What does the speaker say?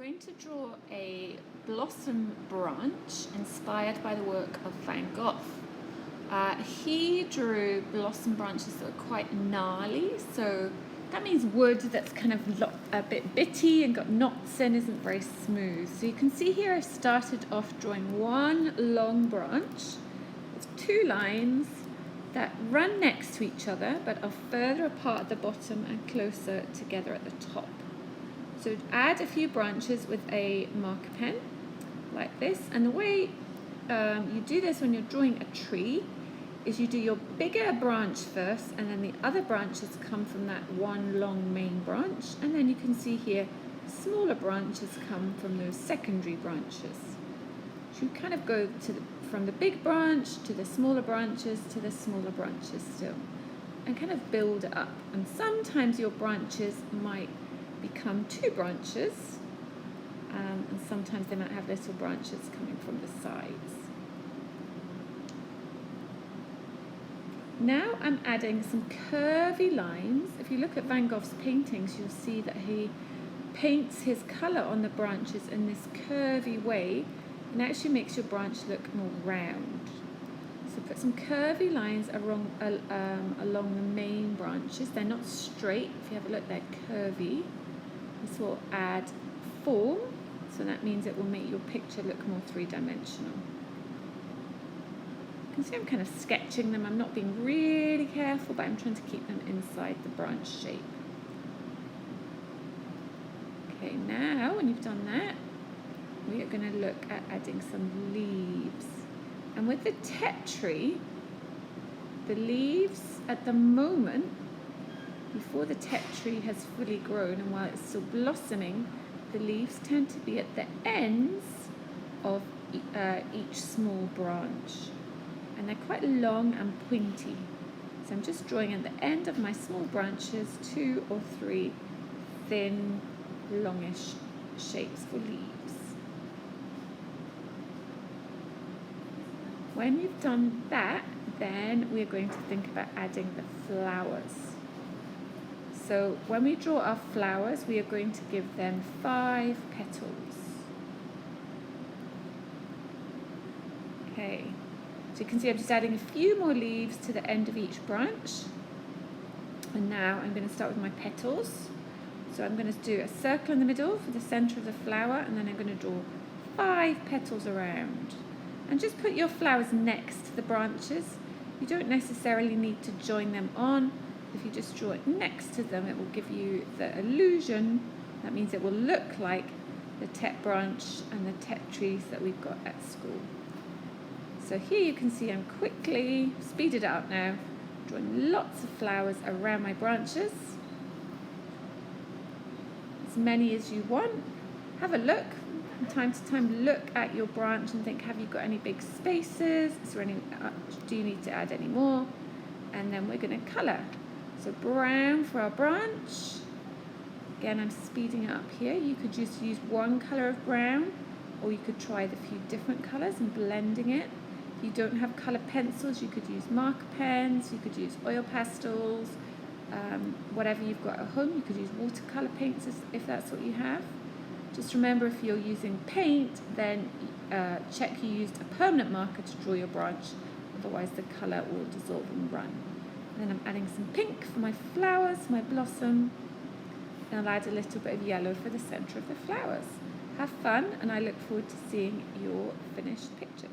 going to draw a blossom branch inspired by the work of Van Gogh. He drew blossom branches that are quite gnarly, so that means wood that's kind of a bit bitty and got knots in, isn't very smooth. So you can see here I started off drawing one long branch with two lines that run next to each other but are further apart at the bottom and closer together at the top. So add a few branches with a marker pen like this, and the way you do this when you're drawing a tree is you do your bigger branch first, and then the other branches come from that one long main branch, and then you can see here smaller branches come from those secondary branches. So you kind of go from the big branch to the smaller branches to the smaller branches still, and kind of build it up. And sometimes your branches might become two branches, and sometimes they might have little branches coming from the sides. Now I'm adding some curvy lines. If you look at Van Gogh's paintings, you'll see that he paints his colour on the branches in this curvy way, and actually makes your branch look more round. So put some curvy lines along the main branches. They're not straight. If you have a look, they're curvy. This will add form, so that means it will make your picture look more three-dimensional. You can see I'm kind of sketching them. I'm not being really careful, but I'm trying to keep them inside the branch shape. Okay, now when you've done that, we are going to look at adding some leaves. And with the Tetri, the leaves at the moment, before the Tetri has fully grown and while it's still blossoming, the leaves tend to be at the ends of each small branch. And they're quite long and pointy. So I'm just drawing at the end of my small branches 2 or 3 thin, longish shapes for leaves. When you've done that, then we're going to think about adding the flowers. So when we draw our flowers, we are going to give them 5 petals. Okay, so you can see I'm just adding a few more leaves to the end of each branch. And now I'm going to start with my petals. So I'm going to do a circle in the middle for the center of the flower, and then I'm going to draw 5 petals around. And just put your flowers next to the branches. You don't necessarily need to join them on. If you just draw it next to them, it will give you the illusion. That means it will look like the tet branch and the tet trees that we've got at school. So here you can see I'm quickly, speeded up now, drawing lots of flowers around my branches. As many as you want. Have a look. From time to time, look at your branch and think, have you got any big spaces? Is there any, do you need to add any more? And then we're going to colour. So brown for our branch. Again, I'm speeding up here. You could just use one colour of brown, or you could try the few different colours and blending it. If you don't have colour pencils, you could use marker pens, you could use oil pastels, whatever you've got at home. You could use watercolour paints if that's what you have. Just remember, if you're using paint, then check you used a permanent marker to draw your branch, otherwise the colour will dissolve and run. And then I'm adding some pink for my flowers, my blossom, and I'll add a little bit of yellow for the centre of the flowers. Have fun, and I look forward to seeing your finished pictures.